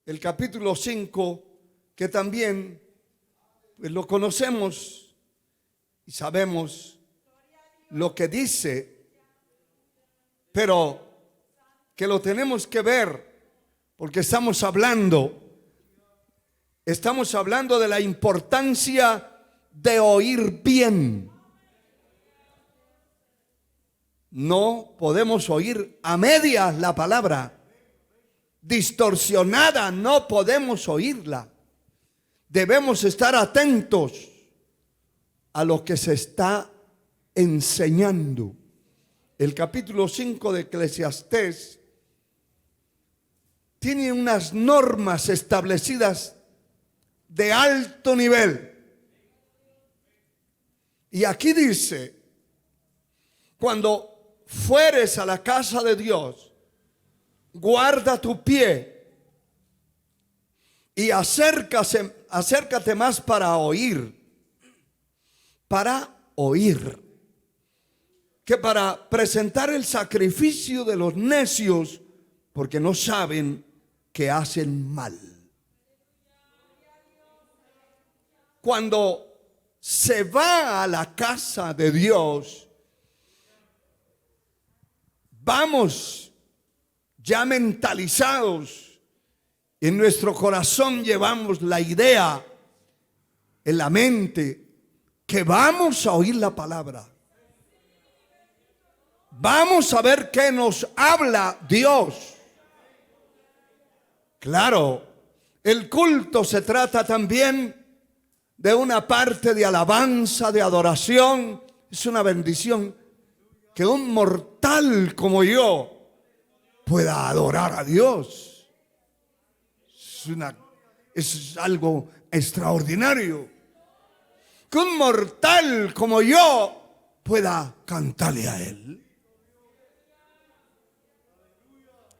el capítulo 5, que también pues, lo conocemos y sabemos lo que dice, pero que lo tenemos que ver porque estamos hablando de la importancia de oír bien. No podemos oír a medias la palabra. Distorsionada no podemos oírla. Debemos estar atentos a lo que se está enseñando. El capítulo 5 de Eclesiastés tiene unas normas establecidas de alto nivel. Y aquí dice: cuando fueres a la casa de Dios, guarda tu pie y acércate más para oír que para presentar el sacrificio de los necios, porque no saben que hacen mal. Cuando se va a la casa de Dios, vamos ya mentalizados. En nuestro corazón llevamos la idea, en la mente, que vamos a oír la palabra. Vamos a ver qué nos habla Dios. Claro, el culto se trata también de una parte de alabanza, de adoración. Es una bendición que un mortal como yo pueda adorar a Dios. Es algo extraordinario. Que un mortal como yo pueda cantarle a Él.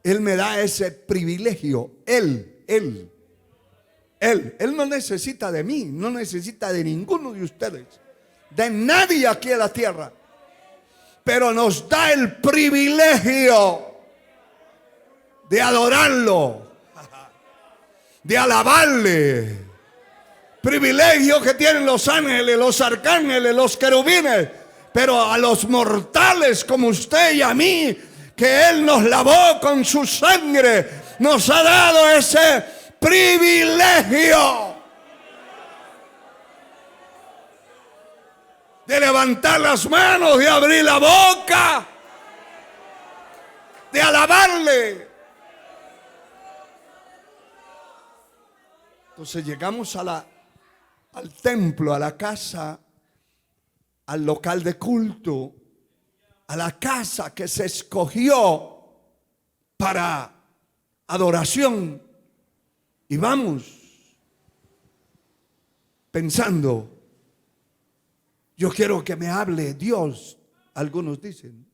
Él me da ese privilegio. Él no necesita de mí, no necesita de ninguno de ustedes, de nadie aquí en la tierra. Pero nos da el privilegio de adorarlo, de alabarle. Privilegio que tienen los ángeles, los arcángeles, los querubines. Pero a los mortales como usted y a mí, que Él nos lavó con su sangre, nos ha dado ese privilegio de levantar las manos, de abrir la boca, de alabarle. Entonces llegamos al templo, a la casa, al local de culto, a la casa que se escogió para adoración. Y vamos pensando, yo quiero que me hable Dios. Algunos dicen,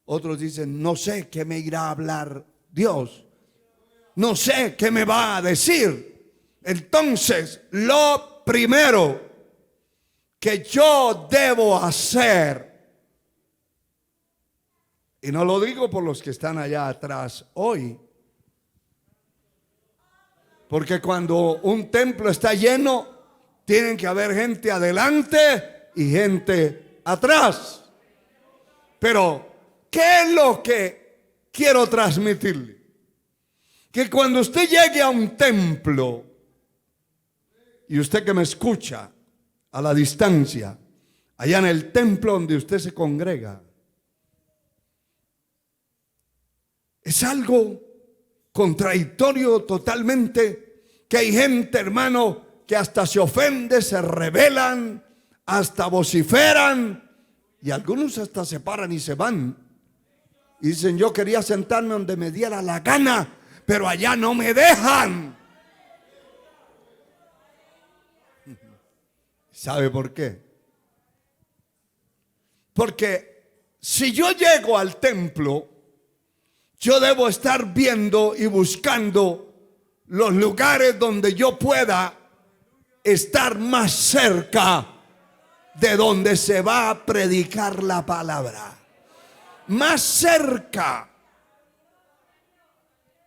otros dicen, no sé qué me irá a hablar Dios, no sé qué me va a decir. Entonces, lo primero que yo debo hacer, y no lo digo por los que están allá atrás hoy, porque cuando un templo está lleno, tienen que haber gente adelante y gente atrás. Pero, ¿qué es lo que quiero transmitirle? Que cuando usted llegue a un templo, y usted que me escucha a la distancia, allá en el templo donde usted se congrega, es algo contradictorio totalmente, que hay gente, hermano, que hasta se ofende, se rebelan, hasta vociferan, y algunos hasta se paran y se van. Y dicen, yo quería sentarme donde me diera la gana, pero allá no me dejan. ¿Sabe por qué? Porque si yo llego al templo, yo debo estar viendo y buscando los lugares donde yo pueda estar más cerca de donde se va a predicar la palabra. Más cerca.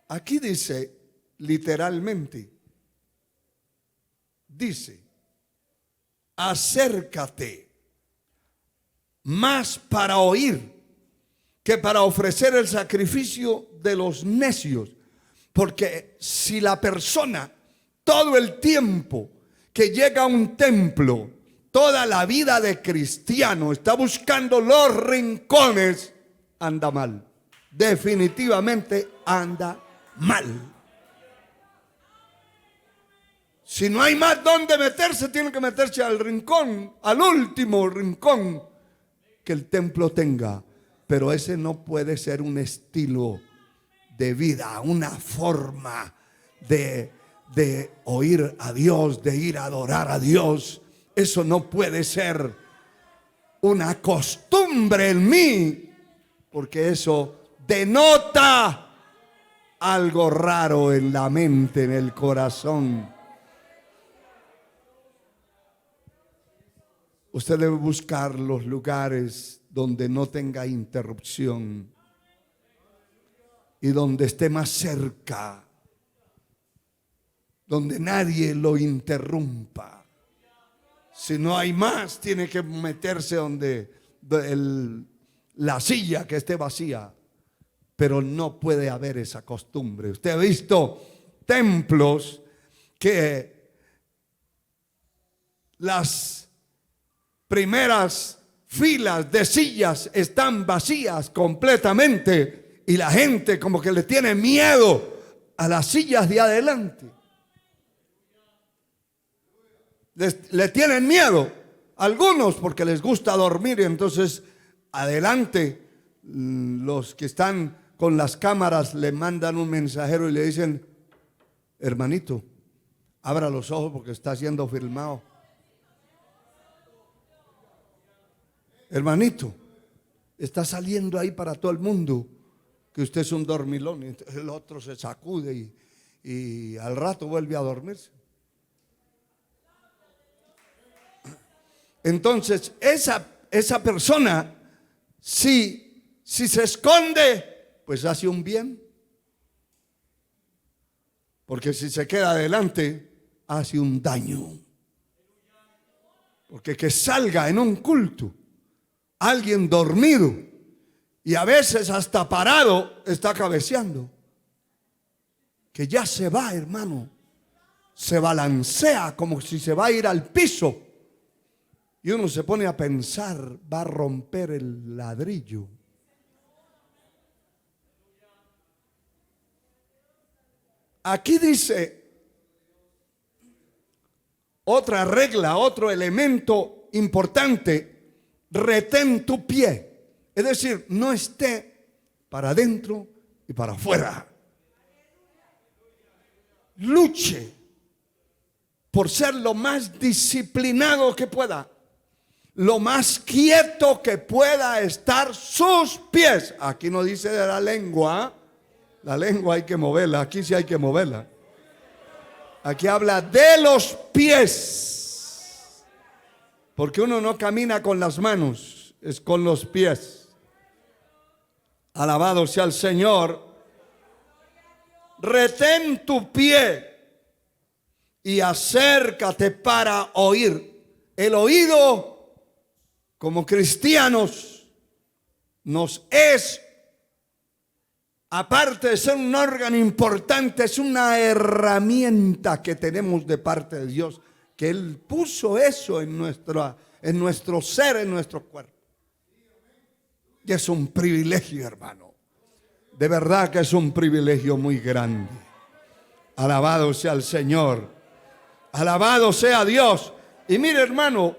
Aquí dice literalmente. Dice, acércate más para oír que para ofrecer el sacrificio de los necios. Porque si la persona todo el tiempo que llega a un templo, toda la vida de cristiano, está buscando los rincones, anda mal. Definitivamente anda mal. Si no hay más donde meterse, tiene que meterse al rincón, al último rincón que el templo tenga. Pero ese no puede ser un estilo de vida, una forma de oír a Dios, de ir a adorar a Dios. Eso no puede ser una costumbre en mí, porque eso denota algo raro en la mente, en el corazón. Usted debe buscar los lugares donde no tenga interrupción y donde esté más cerca, donde nadie lo interrumpa. Si no hay más, tiene que meterse donde la silla que esté vacía. Pero no puede haber esa costumbre. Usted ha visto templos que las primeras filas de sillas están vacías completamente y la gente como que le tiene miedo a las sillas de adelante. Le tienen miedo algunos porque les gusta dormir y entonces adelante los que están con las cámaras le mandan un mensajero y le dicen: hermanito, abra los ojos porque está siendo filmado. Hermanito, está saliendo ahí para todo el mundo que usted es un dormilón. Y el otro se sacude y al rato vuelve a dormirse. Entonces esa persona, si se esconde, pues hace un bien. Porque si se queda adelante, hace un daño. Porque que salga en un culto alguien dormido y a veces hasta parado, está cabeceando, que ya se va, hermano, se balancea como si se va a ir al piso y uno se pone a pensar, va a romper el ladrillo. Aquí dice otra regla, otro elemento importante: retén tu pie. Es decir, no esté para adentro y para afuera. Luche por ser lo más disciplinado que pueda, lo más quieto que pueda estar sus pies. Aquí no dice de la lengua. La lengua hay que moverla, aquí sí hay que moverla. Aquí habla de los pies. Porque uno no camina con las manos, es con los pies. Alabado sea el Señor. Retén tu pie y acércate para oír. El oído, como cristianos, nos es, aparte de ser un órgano importante, es una herramienta que tenemos de parte de Dios, que Él puso eso en nuestro ser, en nuestro cuerpo. Y es un privilegio, hermano. De verdad que es un privilegio muy grande. Alabado sea el Señor. Alabado sea Dios. Y mire, hermano,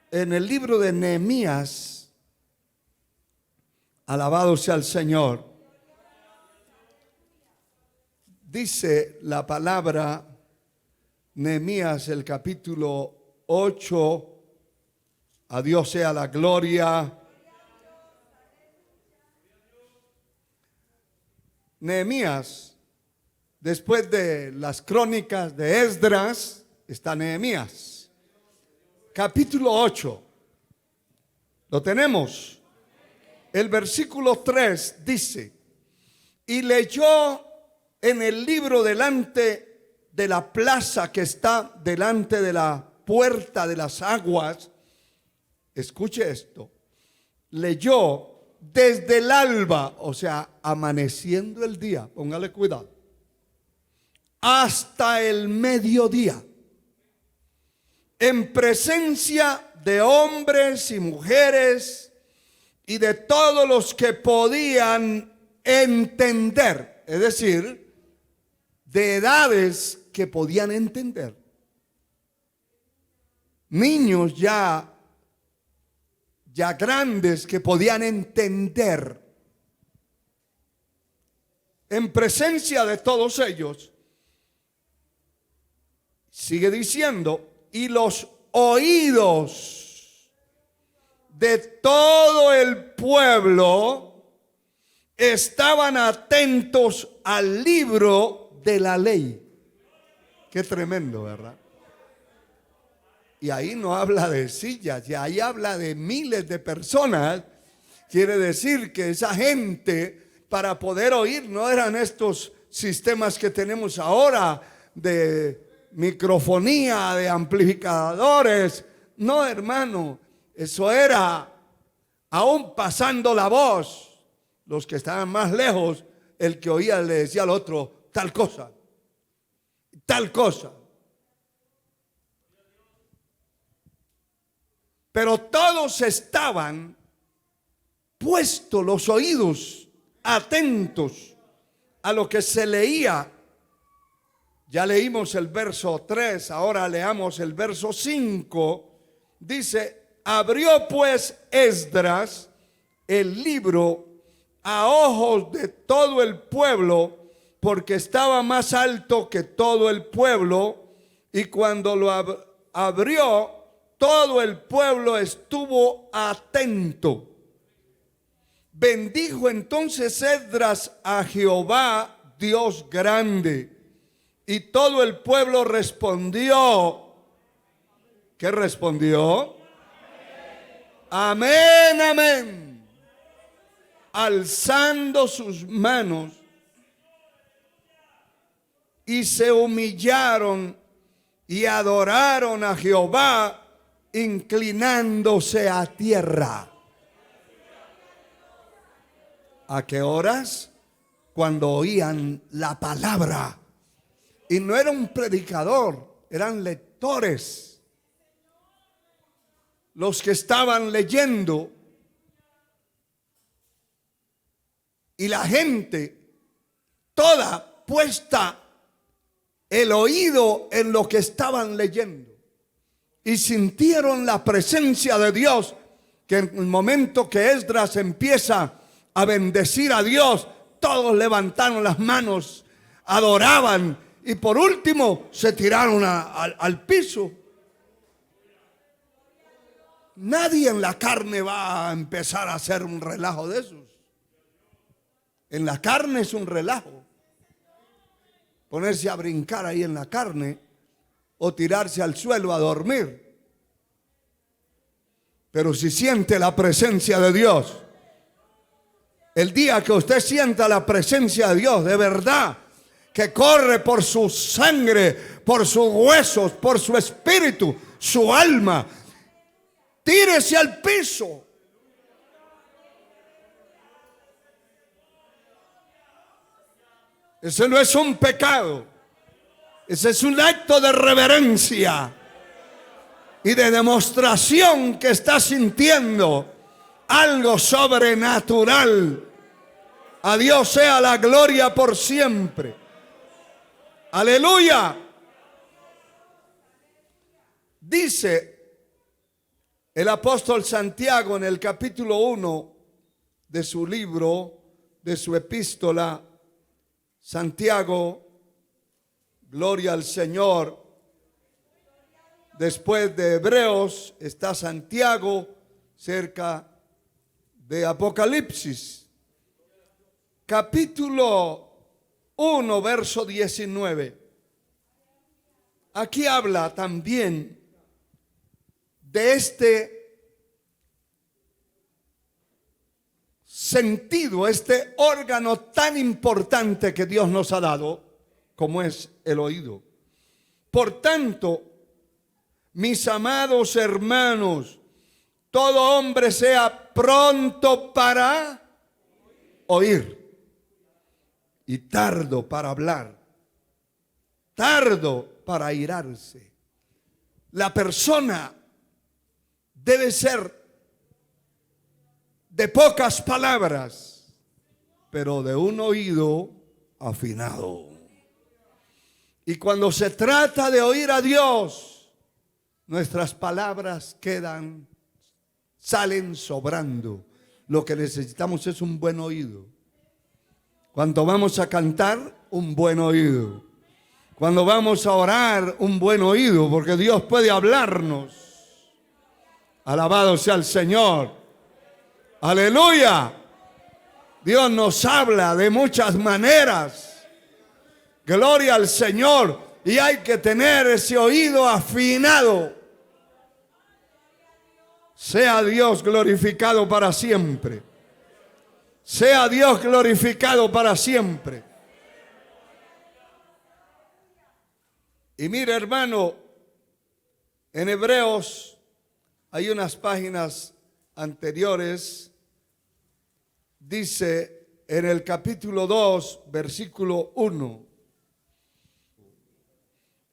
en el libro de Nehemías, alabado sea el Señor, dice la palabra, Nehemías, el capítulo 8, a Dios sea la gloria. Nehemías, después de las crónicas de Esdras, está Nehemías. Capítulo 8. ¿Lo tenemos? El versículo 3 dice: y leyó en el libro delante de la plaza que está delante de la puerta de las aguas, escuche esto, leyó desde el alba, o sea, amaneciendo el día, póngale cuidado, hasta el mediodía, en presencia de hombres y mujeres y de todos los que podían entender, es decir, de edades que podían entender. Niños ya grandes que podían entender. En presencia de todos ellos, sigue diciendo, y los oídos de todo el pueblo estaban atentos al libro de la ley. Qué tremendo, ¿verdad? Y ahí no habla de sillas, y ahí habla de miles de personas. Quiere decir que esa gente, para poder oír, no eran estos sistemas que tenemos ahora de microfonía, de amplificadores. No, hermano, eso era aún pasando la voz. Los que estaban más lejos, el que oía le decía al otro tal cosa, tal cosa. Pero todos estaban puestos los oídos, atentos a lo que se leía. Ya leímos el verso 3, ahora leamos el verso 5. Dice, abrió pues Esdras el libro a ojos de todo el pueblo, porque estaba más alto que todo el pueblo, y cuando lo abrió, todo el pueblo estuvo atento. Bendijo entonces Esdras a Jehová, Dios grande. Y todo el pueblo respondió. ¿Qué respondió? Amén, amén. Alzando sus manos. Y se humillaron y adoraron a Jehová, inclinándose a tierra. ¿A qué horas? Cuando oían la palabra. Y no era un predicador, eran lectores los que estaban leyendo. Y la gente toda puesta el oído en lo que estaban leyendo. Y sintieron la presencia de Dios, que en el momento que Esdras empieza a bendecir a Dios, todos levantaron las manos, adoraban y por último se tiraron al piso. Nadie en la carne va a empezar a hacer un relajo de esos. En la carne es un relajo. Ponerse a brincar ahí en la carne o tirarse al suelo a dormir. Pero si siente la presencia de Dios, el día que usted sienta la presencia de Dios de verdad, que corre por su sangre, por sus huesos, por su espíritu, su alma, tírese al piso. Ese no es un pecado. Ese es un acto de reverencia y de demostración que está sintiendo algo sobrenatural. A Dios sea la gloria por siempre. Aleluya. Dice el apóstol Santiago en el capítulo 1 de su libro, de su epístola, Santiago, gloria al Señor. Después de Hebreos está Santiago, cerca de Apocalipsis. Capítulo 1, verso 19. Aquí habla también de este sentido, este órgano tan importante que Dios nos ha dado, como es el oído. Por tanto, mis amados hermanos, todo hombre sea pronto para oír y tardo para hablar, tardo para airarse. La persona debe ser de pocas palabras, pero de un oído afinado. Y cuando se trata de oír a Dios, nuestras palabras salen sobrando. Lo que necesitamos es un buen oído. Cuando vamos a cantar, un buen oído. Cuando vamos a orar, un buen oído, porque Dios puede hablarnos. Alabado sea el Señor. Aleluya. Dios nos habla de muchas maneras. Gloria al Señor. Y hay que tener ese oído afinado. Sea Dios glorificado para siempre. Sea Dios glorificado para siempre. Y mire, hermano, en Hebreos hay unas páginas anteriores. Dice en el capítulo 2, versículo 1.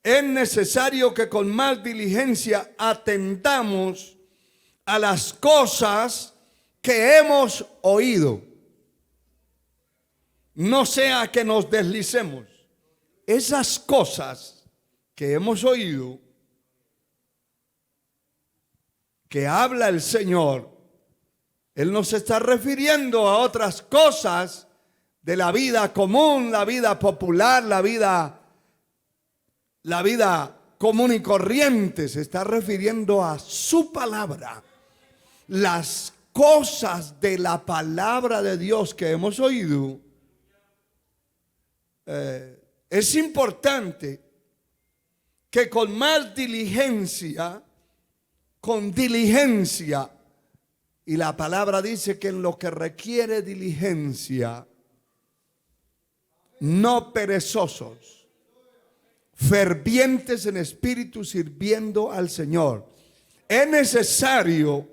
Es necesario que con más diligencia atendamos a las cosas que hemos oído. No sea que nos deslicemos. Esas cosas que hemos oído, que habla el Señor, Él nos está refiriendo a otras cosas de la vida común, la vida popular, la vida común y corriente. Se está refiriendo a su palabra. Las cosas de la palabra de Dios que hemos oído, es importante que con más diligencia, y la palabra dice que en lo que requiere diligencia, no perezosos, fervientes en espíritu, sirviendo al Señor. Es necesario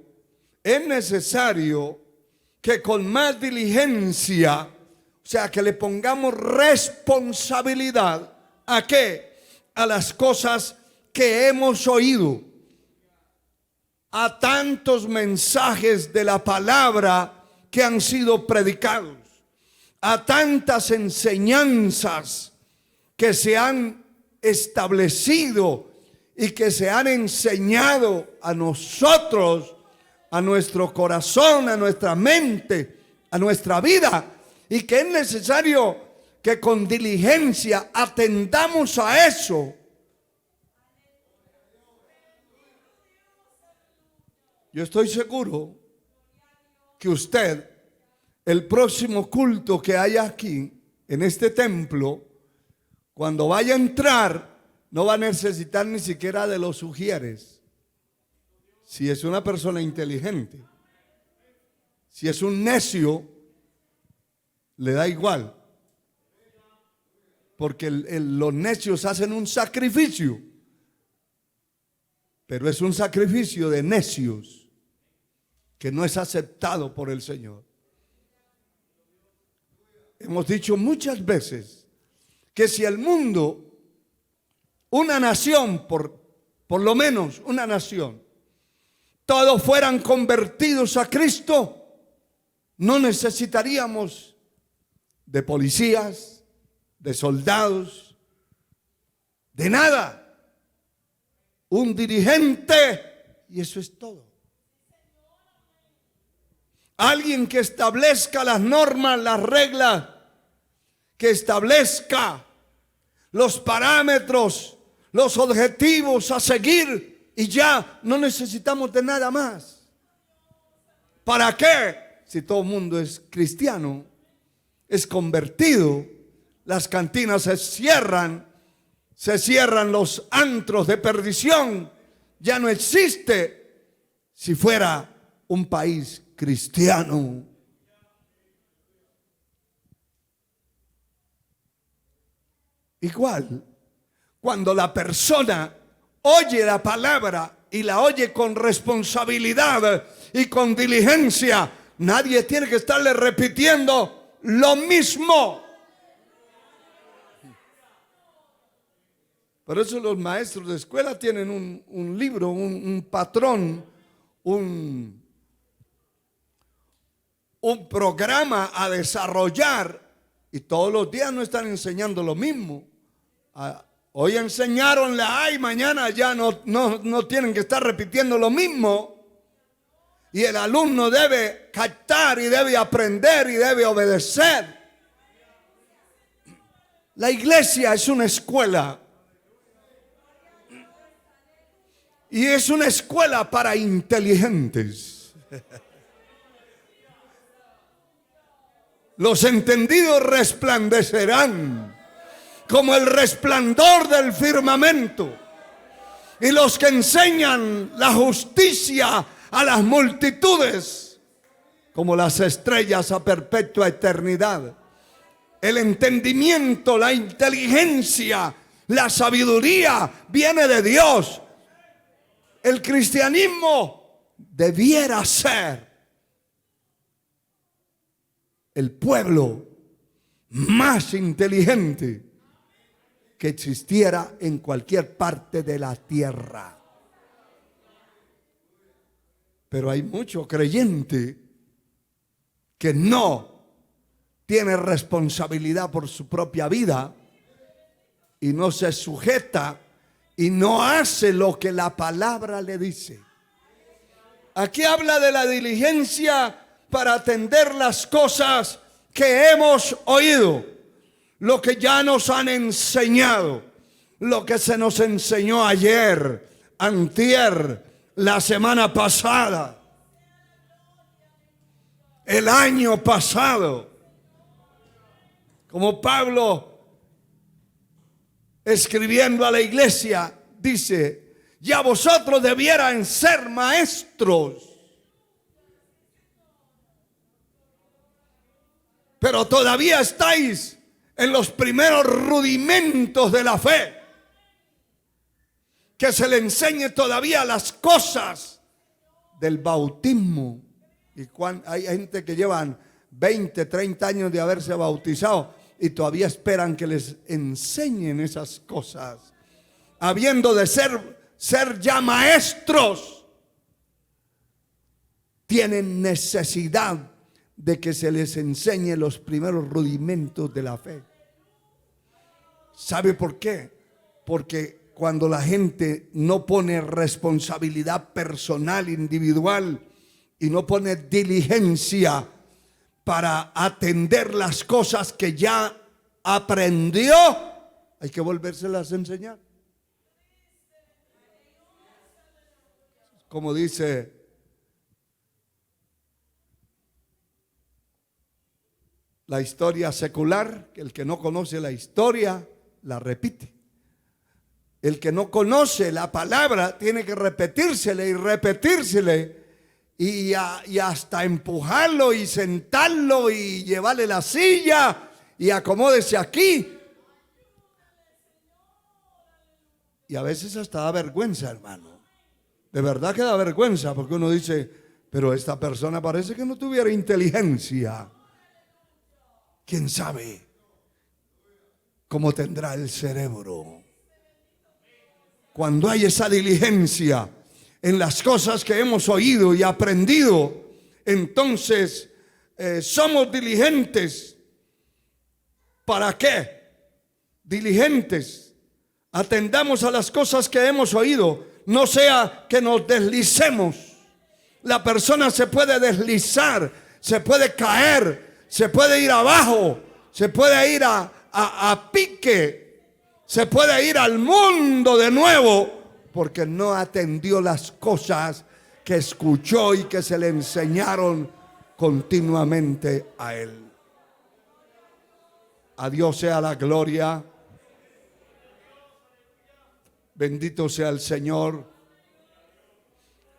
que con más diligencia, o sea, que le pongamos responsabilidad. ¿A qué? A las cosas que hemos oído. A tantos mensajes de la palabra que han sido predicados. A tantas enseñanzas que se han establecido y que se han enseñado a nosotros, a nuestro corazón, a nuestra mente, a nuestra vida. Y que es necesario que con diligencia atendamos a eso. Yo estoy seguro que usted, el próximo culto que haya aquí, en este templo, cuando vaya a entrar, no va a necesitar ni siquiera de los ujieres. Si es una persona inteligente. Si es un necio, le da igual. Porque los necios hacen un sacrificio. Pero es un sacrificio de necios que no es aceptado por el Señor. Hemos dicho muchas veces que si el mundo, una nación, por lo menos una nación, todos fueran convertidos a Cristo, no necesitaríamos de policías, de soldados, de nada. Un dirigente y eso es todo. Alguien que establezca las normas, las reglas, que establezca los parámetros, los objetivos a seguir, y ya no necesitamos de nada más. ¿Para qué? Si todo el mundo es cristiano, es convertido, las cantinas se cierran los antros de perdición, ya no existe si fuera un país cristiano. Igual, cuando la persona oye la palabra y la oye con responsabilidad y con diligencia, nadie tiene que estarle repitiendo lo mismo. Por eso los maestros de escuela tienen un libro, un patrón, un programa a desarrollar, y todos los días no están enseñando lo mismo. Hoy enseñaron la A y mañana ya no tienen que estar repitiendo lo mismo. Y el alumno debe captar y debe aprender y debe obedecer. La iglesia es una escuela. Y es una escuela para inteligentes. Los entendidos resplandecerán como el resplandor del firmamento. Y los que enseñan la justicia a las multitudes como las estrellas a perpetua eternidad. El entendimiento, la inteligencia, la sabiduría viene de Dios. El cristianismo debiera ser el pueblo más inteligente que existiera en cualquier parte de la tierra. Pero hay mucho creyente que no tiene responsabilidad por su propia vida y no se sujeta y no hace lo que la palabra le dice. Aquí habla de la diligencia para atender las cosas que hemos oído, lo que ya nos han enseñado, lo que se nos enseñó ayer, antier, la semana pasada, el año pasado. Como Pablo, escribiendo a la iglesia, dice: ya vosotros debieran ser maestros, pero todavía estáis en los primeros rudimentos de la fe. Que se le enseñe todavía las cosas del bautismo. Y hay gente que llevan 20, 30 años de haberse bautizado y todavía esperan que les enseñen esas cosas, habiendo de ser ya maestros. Tienen necesidad de que se les enseñe los primeros rudimentos de la fe. ¿Sabe por qué? Porque cuando la gente no pone responsabilidad personal, individual, y no pone diligencia para atender las cosas que ya aprendió, hay que volvérselas a enseñar. Como dice la historia secular, que el que no conoce la historia la repite. El que no conoce la palabra tiene que repetírsele y repetírsele y hasta empujarlo y sentarlo y llevarle la silla y acomódese aquí. Y a veces hasta da vergüenza, hermano. De verdad que da vergüenza, porque uno dice: pero esta persona parece que no tuviera inteligencia. ¿Quién sabe cómo tendrá el cerebro? Cuando hay esa diligencia en las cosas que hemos oído y aprendido, entonces somos diligentes. ¿Para qué? Diligentes. Atendamos a las cosas que hemos oído, no sea que nos deslicemos. La persona se puede deslizar, se puede caer, se puede ir abajo, se puede ir a pique. Se puede ir al mundo de nuevo porque no atendió las cosas que escuchó y que se le enseñaron continuamente a él. A Dios sea la gloria. Bendito sea el Señor.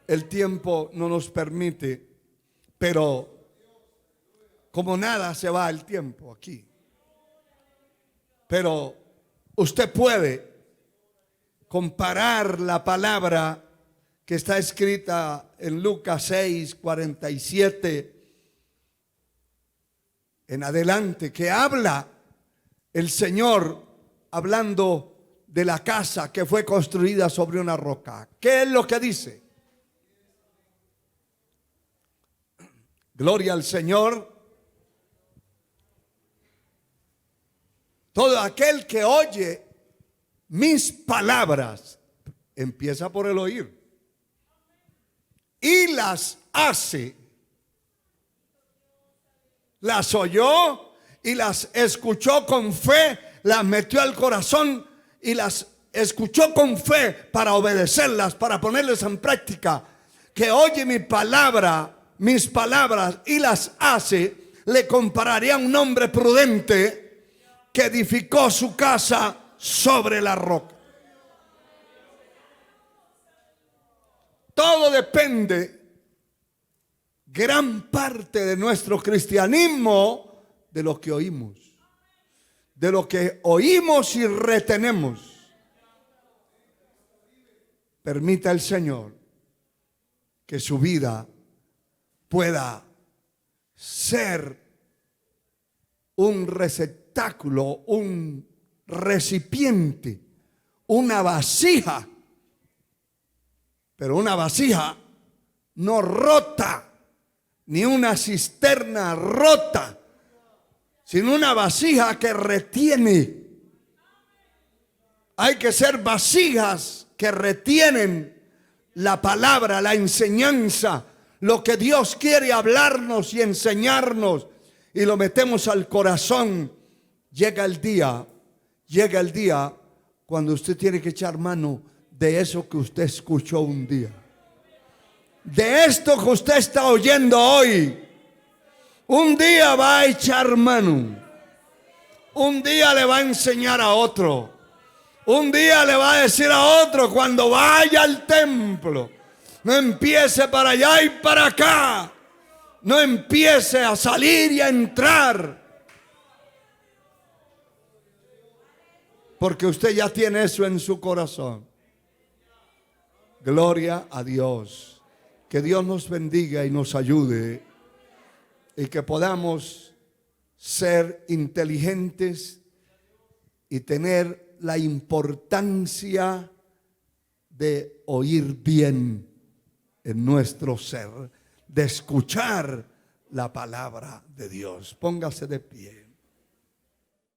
El tiempo no nos permite, pero como nada se va el tiempo aquí. Pero usted puede comparar la palabra que está escrita en Lucas 6:47 en adelante, que habla el Señor hablando de la casa que fue construida sobre una roca. ¿Qué es lo que dice? Gloria al Señor. Todo aquel que oye mis palabras, empieza por el oír, y las hace, las oyó y las escuchó con fe, las metió al corazón y las escuchó con fe para obedecerlas, para ponerlas en práctica. Que oye mi palabra, mis palabras y las hace, le compararé a un hombre prudente que edificó su casa sobre la roca. Todo depende, gran parte de nuestro cristianismo, de lo que oímos, de lo que oímos y retenemos. Permita el Señor que su vida pueda ser un receptáculo, un recipiente, una vasija, pero una vasija no rota, ni una cisterna rota, sino una vasija que retiene. Hay que ser vasijas que retienen la palabra, la enseñanza, lo que Dios quiere hablarnos y enseñarnos, y lo metemos al corazón. Llega el día cuando usted tiene que echar mano de eso que usted escuchó un día, de esto que usted está oyendo hoy. Un día va a echar mano, un día le va a enseñar a otro, un día le va a decir a otro cuando vaya al templo: no empiece para allá y para acá, no empiece a salir y a entrar, porque usted ya tiene eso en su corazón. Gloria a Dios. Que Dios nos bendiga y nos ayude, y que podamos ser inteligentes y tener la importancia de oír bien en nuestro ser, de escuchar la palabra de Dios. Póngase de pie.